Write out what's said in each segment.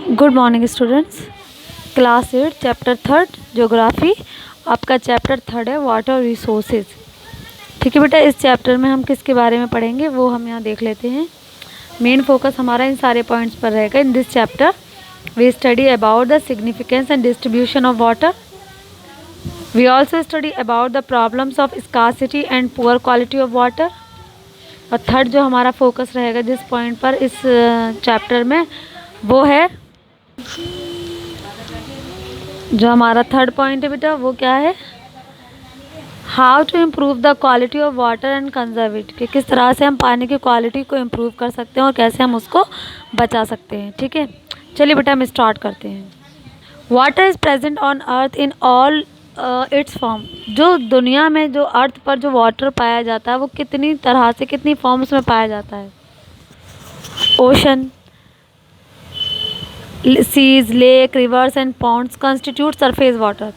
Good morning students. Class 8 chapter 3 geography. आपका chapter 3 है water resources. ठीक है बेटा, इस चैप्टर में हम किसके बारे में पढ़ेंगे वो हम यहाँ देख लेते हैं। मेन फोकस हमारा इन सारे पॉइंट्स पर रहेगा। In this chapter we study about the significance and distribution of water. We also study about the problems of scarcity and poor quality of water. और थर्ड जो हमारा फोकस रहेगा जिस पॉइंट पर इस चैप्टर में वो है, जो हमारा थर्ड पॉइंट है बेटा वो क्या है, how to improve the quality of water and conserve it, कि किस तरह से हम पानी की क्वालिटी को इम्प्रूव कर सकते हैं और कैसे हम उसको बचा सकते हैं। ठीक है, चलिए बेटा हम स्टार्ट करते हैं। Water is present on earth in all it's form. जो दुनिया में जो अर्थ पर जो वाटर पाया जाता है वो कितनी तरह से कितनी फॉर्म्स में पाया जाता है। Ocean, seas, lake, rivers and ponds constitute surface water.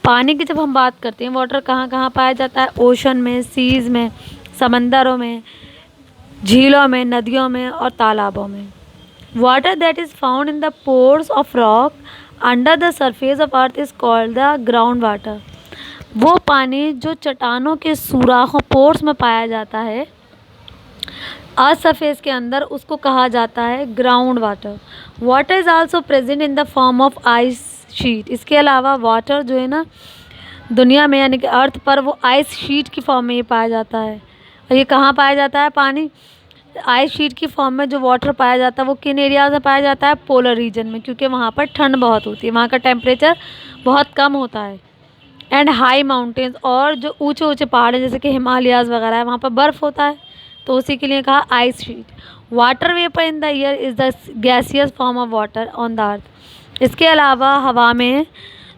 पानी की जब हम बात करते हैं वाटर कहाँ कहाँ पाया जाता है, ओशन में, सीज में, समंदरों में, झीलों में, नदियों में और तालाबों में। Water that is found in the pores of rock under the surface of earth is called the ground water. वो पानी जो चट्टानों के सुराखों पोर्स में पाया जाता है अर्थ सरफेस के अंदर, उसको कहा जाता है ground water. Water is also present in the form of ice sheet. इसके अलावा वाटर जो है ना दुनिया में यानी कि अर्थ पर वो आइस शीट की फॉर्म में ये पाया जाता है। और ये कहाँ पाया जाता है पानी, आइस शीट की फॉर्म में जो वाटर पाया जाता है वो किन एरियाज में पाया जाता है, पोलर रीजन में, क्योंकि वहाँ पर ठंड बहुत होती है, वहाँ का टेम्परेचर बहुत कम होता है। एंड हाई माउंटेन्स, और जो ऊँचे ऊँचे पहाड़ हैं जैसे कि हिमालयाज़ वगैरह है वहाँ पर बर्फ़ होता है, तो उसी के लिए कहा ice sheet. Water vapour in the air is the gaseous form of water on the अर्थ। इसके अलावा हवा में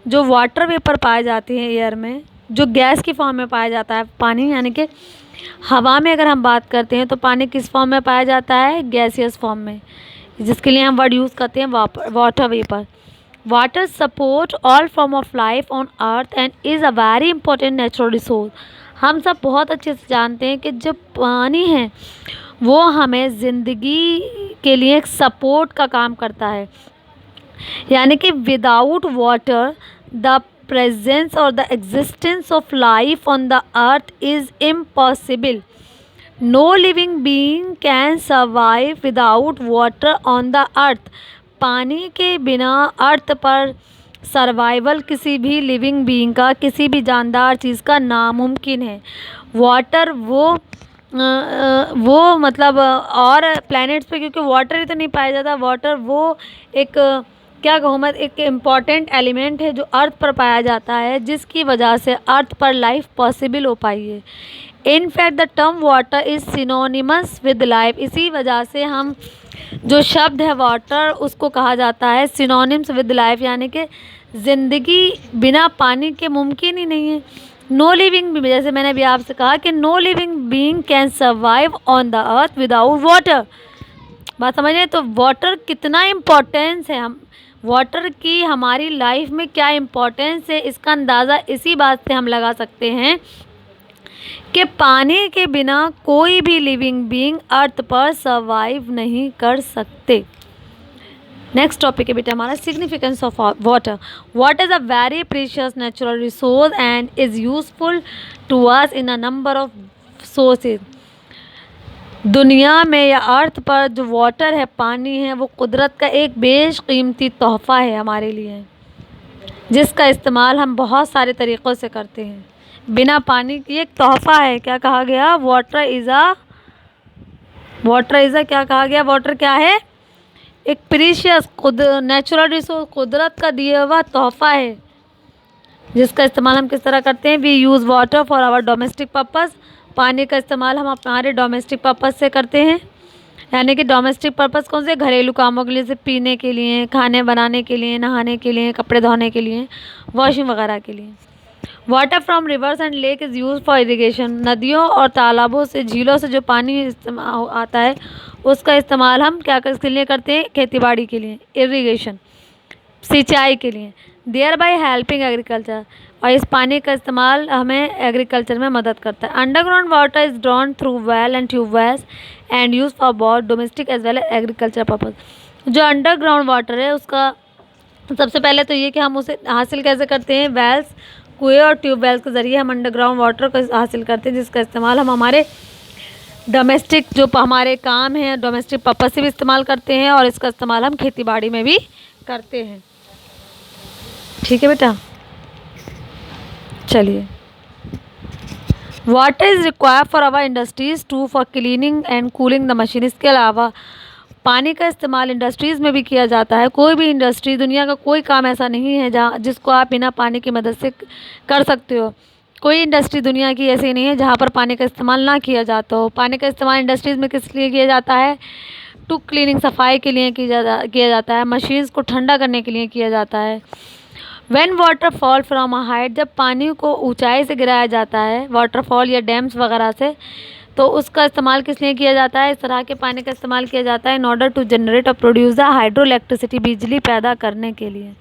जो वाटर वेपर पाए जाते हैं एयर में, जो गैस की फॉर्म में पाया जाता है पानी, यानी कि हवा में अगर हम बात करते हैं तो पानी किस फॉर्म में पाया जाता है, गैसियस फॉर्म में, जिसके लिए हम वर्ड यूज़ करते हैं water vapour. Water support all form of life on earth and is a very important natural resource. हम सब बहुत अच्छे से जानते हैं कि जो पानी है वो हमें ज़िंदगी के लिए एक सपोर्ट का काम करता है, यानी कि विदाउट वाटर द प्रेजेंस और the existence of life on the earth is impossible. No living being can survive without water on the earth. पानी के बिना अर्थ पर सर्वाइवल किसी भी लिविंग बीइंग का, किसी भी जानदार चीज़ का नामुमकिन है। वाटर वो मतलब और प्लैनेट्स पे क्योंकि वाटर ही तो नहीं पाया जाता, वाटर वो एक क्या कहूँ मैं, एक इम्पॉर्टेंट एलिमेंट है जो अर्थ पर पाया जाता है, जिसकी वजह से अर्थ पर लाइफ पॉसिबल हो पाई है। In fact the term water is synonymous with life. इसी वजह से हम जो शब्द है वाटर उसको कहा जाता है सिनोनिम्स विद लाइफ, यानी कि ज़िंदगी बिना पानी के मुमकिन ही नहीं है। नो लिविंग बीइंग, जैसे मैंने अभी आपसे कहा कि no living being can survive on the earth without water. बात समझ रहे, तो वाटर कितना इम्पोर्टेंस है, हम वाटर की हमारी लाइफ में क्या इम्पोर्टेंस है इसका अंदाज़ा इसी बात से हम लगा सकते हैं कि पानी के बिना कोई भी लिविंग बीइंग अर्थ पर सर्वाइव नहीं कर सकते। नेक्स्ट टॉपिक है बेटा हमारा significance of water. Water is a very precious natural resource and is useful to us in a number of sources. दुनिया में या अर्थ पर जो वाटर है, पानी है, वो कुदरत का एक बेशकीमती तोहफ़ा है हमारे लिए, जिसका इस्तेमाल हम बहुत सारे तरीक़ों से करते हैं। बिना पानी की एक तोहफ़ा है, क्या कहा गया, वाटर इज़ अ क्या कहा गया, वाटर क्या है, एक प्रीशियस नेचुरल रिसोर्स, कुदरत का दिया हुआ तोहफ़ा है, जिसका इस्तेमाल हम किस तरह करते हैं, we use water for our domestic purpose. पानी का इस्तेमाल हम हमारे डोमेस्टिक पर्पज़ से करते हैं, यानी कि डोमेस्टिक पर्पज़ कौन से, घरेलू कामों के लिए, जैसे पीने के लिए, खाने बनाने के लिए, नहाने के लिए, कपड़े धोने के लिए, वॉशिंग वगैरह के लिए। Water from reverse and lake is use for irrigation. नदियों और तालाबों से, झीलों से जो पानी इस्तेमाल आता है उसका इस्तेमाल हम क्या किसके लिए करते हैं, खेती बाड़ी के लिए, इरीगेशन, सिंचाई के लिए। देयर बाय हेल्पिंग एग्रीकल्चर, और इस पानी का इस्तेमाल हमें एग्रीकल्चर में मदद करता है। Underground water is drawn through well and tubewells and use for both domestic as well as agriculture purpose. जो अंडरग्राउंड वाटर है उसका सबसे पहले तो ये कि हम उसे हासिल कैसे करते हैं, वेल्स, कुएं और ट्यूबवेल्स के ज़रिए हम अंडरग्राउंड वाटर को हासिल करते हैं, जिसका इस्तेमाल हम हमारे डोमेस्टिक जो हमारे काम हैं डोमेस्टिक पर्पस से भी इस्तेमाल करते हैं, और इसका इस्तेमाल हम खेती बाड़ी में भी करते हैं। ठीक है बेटा, चलिए। Water is required for our industries to for cleaning and cooling the machine. इसके अलावा पानी का इस्तेमाल इंडस्ट्रीज़ में भी किया जाता है। कोई भी इंडस्ट्री, दुनिया का कोई काम ऐसा नहीं है जहाँ जिसको आप बिना पानी की मदद से कर सकते हो। कोई इंडस्ट्री दुनिया की ऐसी नहीं है जहाँ पर पानी का इस्तेमाल ना किया जाता हो। पानी का इस्तेमाल इंडस्ट्रीज़ में किस लिए किया जाता है? टू क्लीनिंग, सफाई के लिए किया जाता है। मशीन्स को ठंडा करने के लिए किया जाता है। When water fall from a height, जब पानी को ऊंचाई से गिराया जाता है वाटरफॉल या डैम्स वगैरह से, तो उसका इस्तेमाल किस लिए किया जाता है? इस तरह के पानी का इस्तेमाल किया जाता है इन ऑर्डर टू जनरेट और प्रोड्यूस द हाइड्रो इलेक्ट्रिसिटी, बिजली पैदा करने के लिए।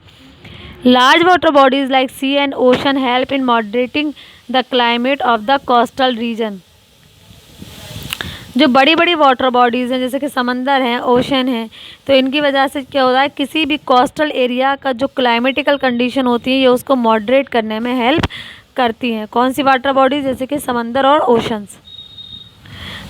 Large water bodies like sea and ocean help in moderating the climate of the coastal region. जो बड़ी बड़ी वाटर बॉडीज़ हैं जैसे कि समंदर हैं, ओशन हैं, तो इनकी वजह से क्या होता है, किसी भी कोस्टल एरिया का जो क्लाइमेटिकल कंडीशन होती है ये उसको मॉडरेट करने में हेल्प करती हैं। कौन सी वाटर बॉडीज़? जैसे कि समंदर और oceans.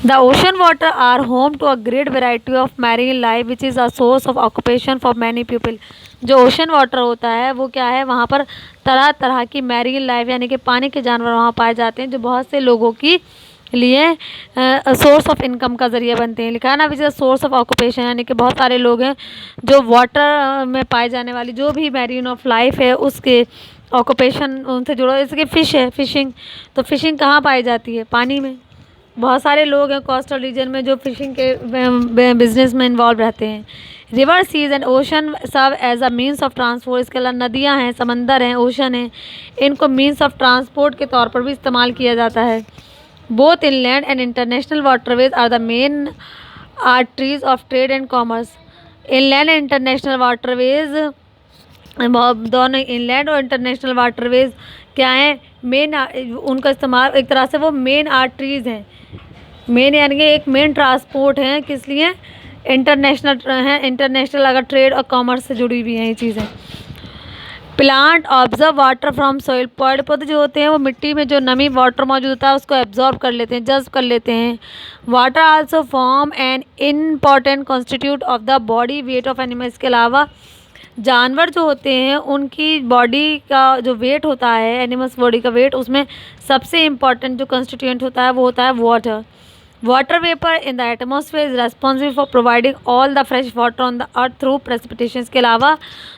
The ocean water are home to a great variety of marine life which is a source of occupation for many people. जो ओशन वाटर होता है वो क्या है, वहाँ पर तरह तरह की मैरीन लाइफ यानी कि पानी के जानवर वहाँ पाए जाते हैं, जो बहुत से लोगों की लिए सोर्स ऑफ इनकम का ज़रिया बनते हैं। लिखा है ना, which is source of occupation, यानी कि बहुत सारे लोग हैं जो वाटर में पाए जाने वाली जो भी मैरीन ऑफ लाइफ है उसके ऑक्यूपेशन उनसे जुड़ा। जैसे कि फ़िश है, फिशिंग, तो फिशिंग कहाँ पाई जाती है? पानी में। बहुत सारे लोग हैं कोस्टल रीजन में जो फिशिंग के बिजनेस में इन्वॉल्व रहते हैं। River, seas and ocean serve as a means of transport. इसके अलावा नदियाँ हैं, समंदर हैं, ओशन हैं, इनको मीन्स ऑफ ट्रांसपोर्ट के तौर पर भी इस्तेमाल किया जाता है। Both inland and international waterways are the main arteries of trade and commerce. Inland and international waterways, दोनों इनलैंड और इंटरनेशनल वाटरवेज क्या हैं? मेन, उनका इस्तेमाल एक तरह से वो मेन आर्टरीज हैं। मेन यानी कि एक मेन ट्रांसपोर्ट है, किस लिए? इंटरनेशनल है, इंटरनेशनल अगर ट्रेड और कॉमर्स से जुड़ी हुई हैं ये चीज़ें। Plant observe water from soil. पेड़ पौधे जो होते हैं वो मिट्टी में जो नमी वाटर मौजूद होता है उसको एब्जॉर्ब कर लेते हैं, जज्ब कर लेते हैं। Water also form an important constitute of the body weight of animal. इसके अलावा जानवर जो होते हैं उनकी बॉडी का जो वेट होता है, एनिमल्स बॉडी का वेट, उसमें सबसे इम्पॉर्टेंट जो कंस्टिट्यूएंट होता है वो होता है water. Water vapour in the atmosphere is responsible for providing all the fresh water on the earth through precipitation. के अलावा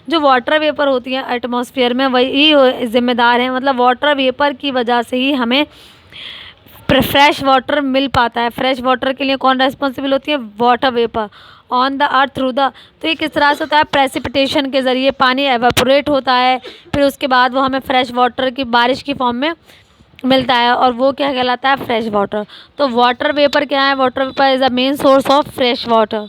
जो वाटर वेपर होती है एटमॉस्फेयर में वही जिम्मेदार है, मतलब वाटर वेपर की वजह से ही हमें फ्रेश वाटर मिल पाता है। फ्रेश वाटर के लिए कौन रेस्पॉन्सिबल होती है? Water vapour on the earth through the. तो ये किस तरह से होता है? प्रेसिपिटेशन के ज़रिए पानी एवेपोरेट होता है, फिर उसके बाद वो हमें फ्रेश वाटर की बारिश की फॉर्म में मिलता है, और वो क्या कहलाता है? Fresh water. तो वाटर वेपर क्या है? Water vapour is a main source of fresh water.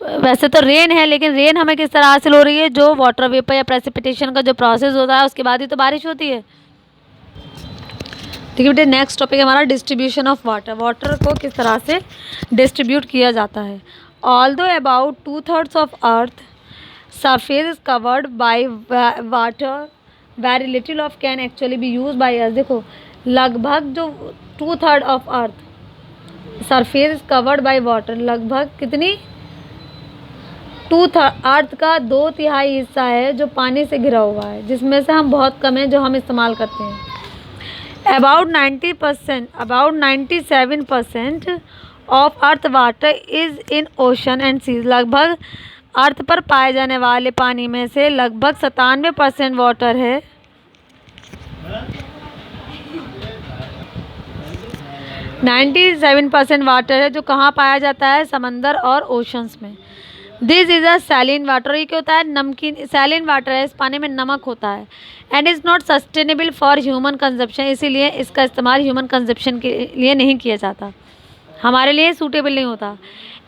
वैसे तो रेन है, लेकिन रेन हमें किस तरह हासिल हो रही है? जो वाटर वेपर या प्रेसिपिटेशन का जो प्रोसेस होता है उसके बाद ही तो बारिश होती है। ठीक है बेटे, नेक्स्ट टॉपिक हमारा डिस्ट्रीब्यूशन ऑफ वाटर। वाटर को किस तरह से डिस्ट्रीब्यूट किया जाता है। Although about 2/3 of earth surface is covered by water, very little of can actually B use by us. देखो, लगभग जो 2/3 of earth surface is covered by water, लगभग कितनी? 2/3 अर्थ का 2/3 हिस्सा है जो पानी से घिरा हुआ है, जिसमें से हम बहुत कम है जो हम इस्तेमाल करते हैं। About 90%, about 97% of earth water is in ocean and seas. लगभग अर्थ पर पाए जाने वाले पानी में से लगभग 97% वाटर है 97% वाटर है जो कहाँ पाया जाता है? समंदर और ओशंस में। This is a saline water. ये क्या होता है? नमकीन सैलिन वाटर है, इस पानी में नमक होता है। And is not sustainable for human consumption, इसीलिए इसका इस्तेमाल ह्यूमन कंजप्शन के लिए नहीं किया जाता, हमारे लिए सूटेबल नहीं होता।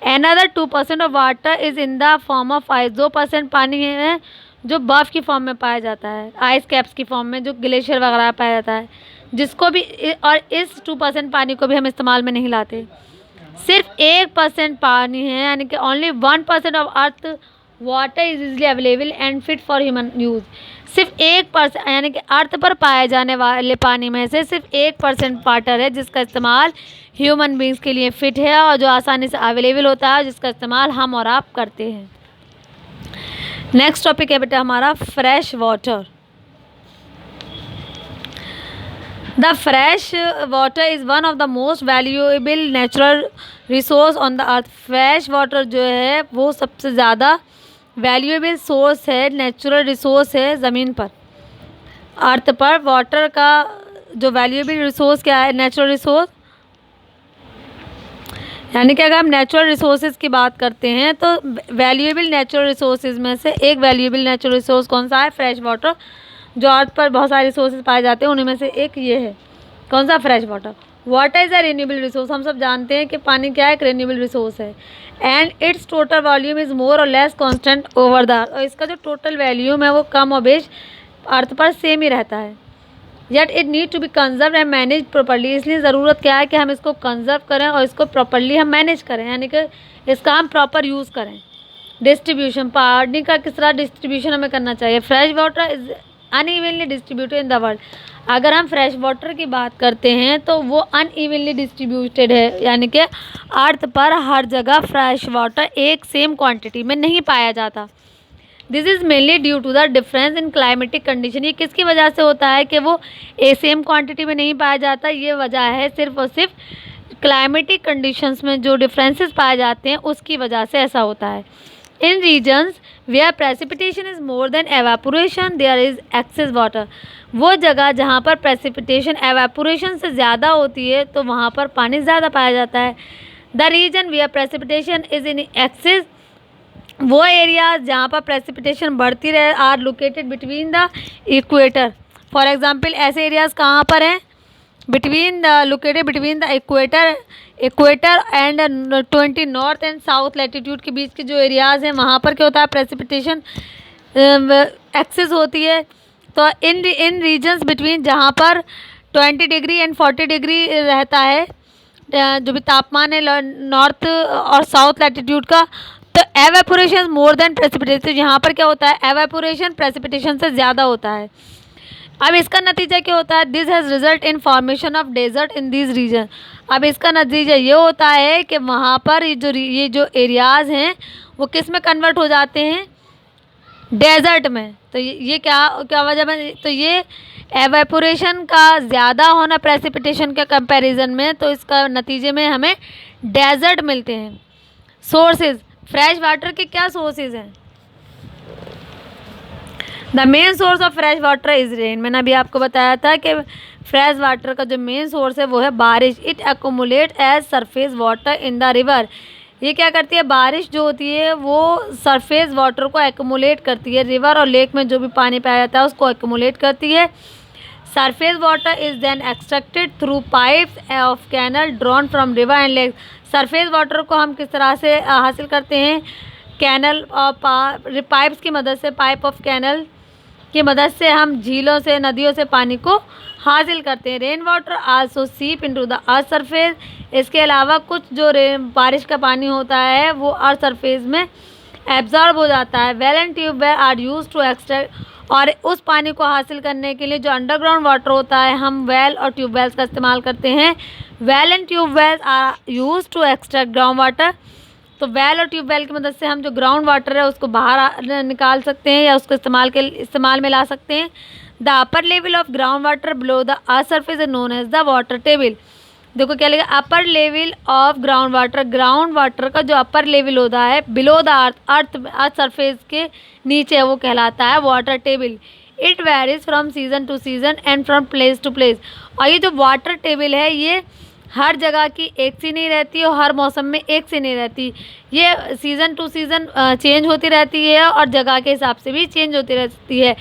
Another 2% of water is in the form of ice. 2% पानी है जो बर्फ़ की फॉर्म में पाया जाता है, आइस कैप्स की फॉर्म में, जो ग्लेशियर वगैरह पाया जाता है, जिसको भी, और इस 2% पानी को भी हम इस्तेमाल में नहीं लाते। सिर्फ 1% पानी है, यानी कि only 1% of earth water is easily available and fit for human use. सिर्फ 1%, यानी कि अर्थ पर पाए जाने वाले पानी में से सिर्फ 1% वाटर है जिसका इस्तेमाल ह्यूमन बींग्स के लिए फिट है और जो आसानी से अवेलेबल होता है, जिसका इस्तेमाल हम और आप करते हैं। नेक्स्ट टॉपिक है बेटा हमारा fresh water. The fresh water is one of the most valuable natural resource on the earth. Fresh water जो है वो सबसे ज़्यादा वैल्यूएबल सोर्स है, नेचुरल रिसोर्स है ज़मीन पर, अर्थ पर। वाटर का जो वैल्यूएबल रिसोर्स क्या है, नेचुरल रिसोर्स, यानी कि अगर हम नेचुरल रिसोर्सेज की बात करते हैं तो वैल्यूएबल नेचुरल रिसोर्सेज में से एक वैल्यूएबल नेचुरल रिसोर्स कौन सा है, फ्रेश वाटर। जो अर्थ पर बहुत सारे रिसोर्सेज पाए जाते हैं उन्हीं में से एक ये है, कौन सा, fresh water. Water is a renewable resource, हम सब जानते हैं कि पानी क्या है, एक रिन्यूएबल रिसोर्स है। And its total volume is more or less constant over the earth, और इसका जो टोटल वॉल्यूम है वो कम और बेश अर्थ पर सेम ही रहता है। Yet it need to be conserve and manage properly, इसलिए ज़रूरत क्या है कि हम इसको कंजर्व करें और इसको प्रॉपर्ली हम मैनेज करें, यानी कि इसका हम प्रॉपर यूज़ करें। डिस्ट्रीब्यूशन, पानी का किस तरह डिस्ट्रीब्यूशन हमें करना चाहिए। Fresh water is unevenly distributed in the world. अगर हम फ्रेश वाटर की बात करते हैं तो वो अनइवनली डिस्ट्रीब्यूटेड है, यानी कि अर्थ पर हर जगह फ्रेश वाटर एक सेम क्वांटिटी में नहीं पाया जाता। This is mainly due to the difference in climatic condition. ये किसकी वजह से होता है कि वो सेम क्वांटिटी में नहीं पाया जाता, ये वजह है सिर्फ और सिर्फ क्लाइमेटिक कंडीशंस में जो डिफरेंसेस पाए जाते हैं उसकी वजह से ऐसा होता है। In regions where precipitation is more than evaporation there is excess water. वो जगह जहाँ पर प्रेसिपिटेशन एवापोरेशन से ज़्यादा होती है तो वहाँ पर पानी ज़्यादा पाया जाता है। The region where precipitation is in excess, वो एरियाज जहाँ पर प्रेसिपिटेशन बढ़ती रहे are located between the equator. For example ऐसे एरियाज कहाँ पर हैं, between the located between the equator and 20 north and south latitude के बीच के जो एरियाज हैं वहाँ पर क्या होता है, प्रेसिपिटेशन एक्सेस होती है। तो इन रीजन्स बिटवीन जहाँ पर 20 डिग्री एंड 40 डिग्री रहता है जो भी तापमान है नॉर्थ और साउथ लैटिट्यूड का, तो एवेपोरेशन मोर देन प्रेसिपिटेशन, यहाँ पर क्या होता है, एवेपोरेशन प्रेसिपिटेशन से ज़्यादा होता है। अब इसका नतीजा क्या होता है, this has result in formation of desert in this region. अब इसका नतीजा ये होता है कि वहाँ पर ये जो एरियाज़ हैं वो किस में कन्वर्ट हो जाते हैं, डेजर्ट में। तो ये क्या वजह में, तो ये एवेपोरेशन का ज़्यादा होना प्रेसिपिटेशन के कंपैरिजन में, तो इसका नतीजे में हमें डेजर्ट मिलते हैं। सोर्सेज, फ्रेश वाटर के क्या सोर्सेज हैं, the main source of fresh water is rain. मैंने अभी आपको बताया था कि फ्रेश वाटर का जो मेन सोर्स है वो है बारिश। It accumulate as surface water in the river. ये क्या करती है, बारिश जो होती है वो सरफेस वाटर को एक्यूमुलेट करती है, रिवर और लेक में जो भी पानी पाया जाता है उसको एक्यूमुलेट करती है। Surface water is then extracted through pipes of canal drawn from river and lake. Surface water को हम किस तरह से हासिल करते हैं, कैनल और पाइप्स की मदद से, पाइप ऑफ कैनल की मदद से हम झीलों से, नदियों से पानी को हासिल करते हैं। रेन वाटर आल्सो सीप इनटू द अर्थ सरफेस। इसके अलावा कुछ जो बारिश का पानी होता है वो अर्थ सरफेस में एब्जॉर्ब हो जाता है। Well and tube well are use to extract, और उस पानी को हासिल करने के लिए जो अंडरग्राउंड वाटर होता है हम वेल और ट्यूबवेल्स का इस्तेमाल करते हैं। Well and tube wells are use to extract ground water. तो वेल और ट्यूबवेल की मदद से हम जो ग्राउंड वाटर है उसको बाहर निकाल सकते हैं या उसको इस्तेमाल में ला सकते हैं। The upper level of ground water below the earth surface is known as the water table. देखो क्या लिखा, upper level of ground water का जो अपर लेवल होता है बिलो द अर्थ सरफेस के नीचे वो कहलाता है water table. It varies from season to season and from place to place. और ये जो वाटर टेबल है ये हर जगह की एक सी नहीं रहती और हर मौसम में एक सी नहीं रहती, ये सीज़न टू सीज़न चेंज होती रहती है और जगह के हिसाब से भी चेंज होती रहती है।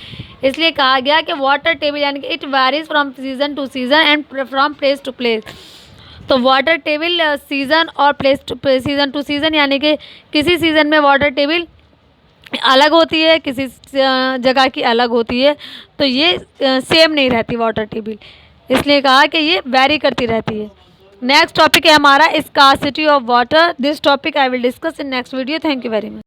इसलिए कहा गया कि वाटर टेबल यानी कि it varies from season to season and from place to place. तो वाटर टेबल सीज़न और सीज़न टू सीज़न यानी कि किसी सीज़न में वाटर टेबल अलग होती है, किसी जगह की अलग होती है, तो ये सेम नहीं रहती वाटर टेबल, इसलिए कहा कि ये वेरी करती रहती है। नेक्स्ट टॉपिक है हमारा scarcity of water. This topic I will discuss in next video. Thank you very much.